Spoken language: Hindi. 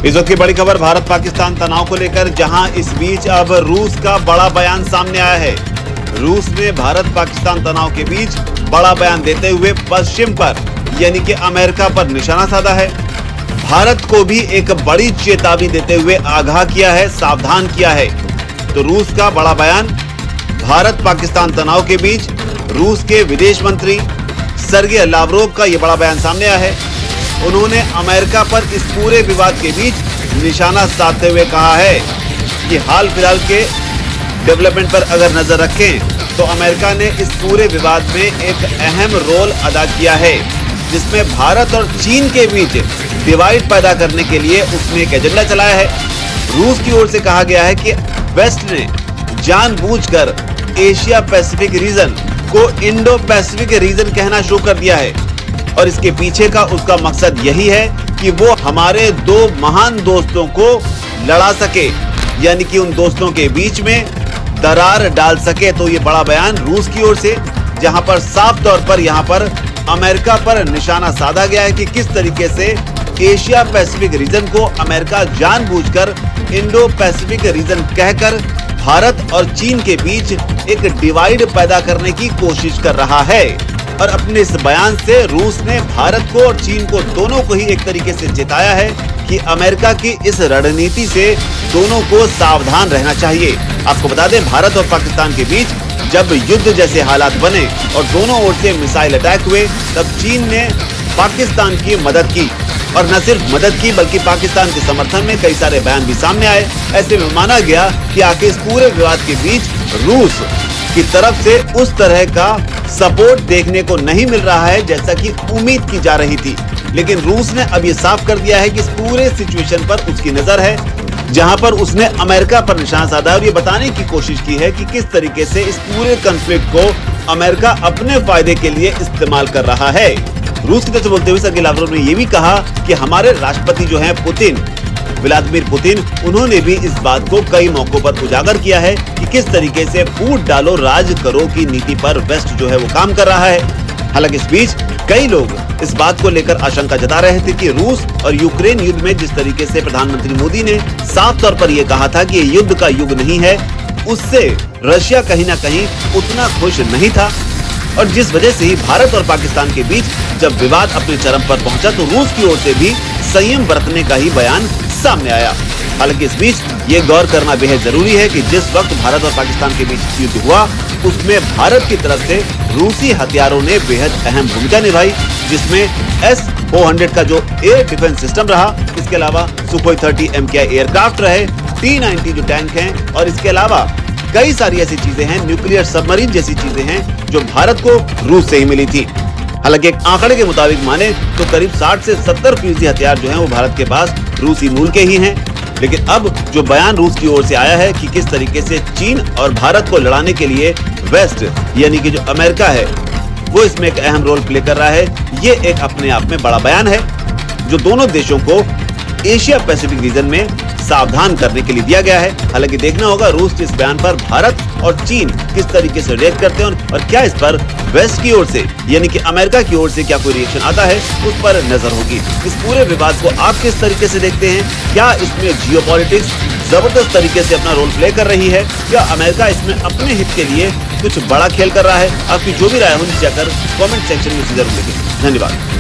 इस वक्त की बड़ी खबर भारत पाकिस्तान तनाव को लेकर, जहां इस बीच अब रूस का बड़ा बयान सामने आया है। रूस ने भारत पाकिस्तान तनाव के बीच बड़ा बयान देते हुए पश्चिम पर यानी कि अमेरिका पर निशाना साधा है। भारत को भी एक बड़ी चेतावनी देते हुए आगाह किया है, सावधान किया है। तो रूस का बड़ा बयान, भारत पाकिस्तान तनाव के बीच रूस के विदेश मंत्री सर्गेई लावरोव का यह बड़ा बयान सामने आया है। उन्होंने अमेरिका पर इस पूरे विवाद के बीच निशाना साधते हुए कहा है कि हाल फिलहाल के डेवलपमेंट पर अगर नजर रखें तो अमेरिका ने इस पूरे विवाद में एक अहम रोल अदा किया है, जिसमें भारत और चीन के बीच डिवाइड पैदा करने के लिए उसने एक एजेंडा चलाया है। रूस की ओर से कहा गया है कि वेस्ट ने जानबूझकर एशिया पैसिफिक रीजन को इंडो पैसिफिक रीजन कहना शुरू कर दिया है और इसके पीछे का उसका मकसद यही है कि वो हमारे दो महान दोस्तों को लड़ा सके, यानी कि उन दोस्तों के बीच में दरार डाल सके। तो ये बड़ा बयान रूस की ओर से, जहां पर साफ तौर पर यहां पर अमेरिका पर निशाना साधा गया है कि किस तरीके से एशिया पैसिफिक रीजन को अमेरिका जानबूझकर इंडो पैसिफिक रीजन कहकर भारत और चीन के बीच एक डिवाइड पैदा करने की कोशिश कर रहा है। और अपने इस बयान से रूस ने भारत को और चीन को दोनों को ही एक तरीके से चेताया है कि अमेरिका की इस रणनीति से दोनों को सावधान रहना चाहिए। आपको बता दें, भारत और पाकिस्तान के बीच जब युद्ध जैसे हालात बने और दोनों ओर से मिसाइल अटैक हुए, तब चीन ने पाकिस्तान की मदद की और न सिर्फ मदद की बल्कि पाकिस्तान के समर्थन में कई सारे बयान भी सामने आए। ऐसे में माना गया कि आखिर इस पूरे विवाद के बीच रूस की तरफ से उस तरह का सपोर्ट देखने को नहीं मिल रहा है जैसा कि उम्मीद की जा रही थी। लेकिन रूस ने अब ये साफ कर दिया है कि इस पूरे सिचुएशन पर उसकी नजर है, जहां पर उसने अमेरिका पर निशाना साधा और ये बताने की कोशिश की है कि किस तरीके से इस पूरे कॉन्फ्लिक्ट को अमेरिका अपने फायदे के लिए इस्तेमाल कर रहा है। रूस की तरफ से बोलते हुए सर्गेई लावरोव ने यह भी कहा कि हमारे राष्ट्रपति जो हैं पुतिन, व्लादिमीर पुतिन, उन्होंने भी इस बात को कई मौकों पर उजागर किया है कि किस तरीके से फूट डालो राज करो की नीति पर वेस्ट जो है वो काम कर रहा है। हालांकि इस बीच कई लोग इस बात को लेकर आशंका जता रहे थे कि रूस और यूक्रेन युद्ध में जिस तरीके से प्रधानमंत्री मोदी ने साफ तौर पर यह कहा था कि ये युद्ध का युग नहीं है, उससे रशिया कहीं न कहीं उतना खुश नहीं था और जिस वजह से ही भारत और पाकिस्तान के बीच जब विवाद अपने चरम पर पहुंचा तो रूस की ओर से भी संयम बरतने का ही बयान सामने आया। हालांकि इस बीच ये गौर करना बेहद जरूरी है कि जिस वक्त भारत और पाकिस्तान के बीच युद्ध हुआ, उसमें भारत की तरफ से रूसी हथियारों ने बेहद अहम भूमिका निभाई, जिसमें S-400 का जो एयर डिफेंस सिस्टम रहा, इसके अलावा सुखोई 30 MKI एयरक्राफ्ट रहे, T-90 जो टैंक हैं और इसके अलावा कई सारी ऐसी चीजें हैं, न्यूक्लियर सबमरीन जैसी चीजें हैं जो भारत को रूस से ही मिली थी। हालांकि एक आंकड़े के मुताबिक माने तो करीब 60 से 70% हथियार जो हैं वो भारत के पास रूसी मूल के ही हैं। लेकिन अब जो बयान रूस की ओर से आया है कि किस तरीके से चीन और भारत को लड़ाने के लिए वेस्ट यानी कि जो अमेरिका है वो इसमें एक अहम रोल प्ले कर रहा है, ये एक अपने आप में बड़ा बयान है जो दोनों देशों को एशिया पैसिफिक रीजन में सावधान करने के लिए दिया गया है। हालांकि देखना होगा रूस के इस बयान पर भारत और चीन किस तरीके से रिएक्ट करते हैं और क्या इस पर वेस्ट की ओर से यानी कि अमेरिका की ओर से क्या कोई रिएक्शन आता है, उस पर नजर होगी। इस पूरे विवाद को आप किस तरीके से देखते हैं? क्या इसमें जियोपॉलिटिक्स जबरदस्त तरीके से अपना रोल प्ले कर रही है या अमेरिका इसमें अपने हित के लिए कुछ बड़ा खेल कर रहा है? आपकी जो भी राय हो नीचे आकर कमेंट सेक्शन में जरूर लिखें। धन्यवाद।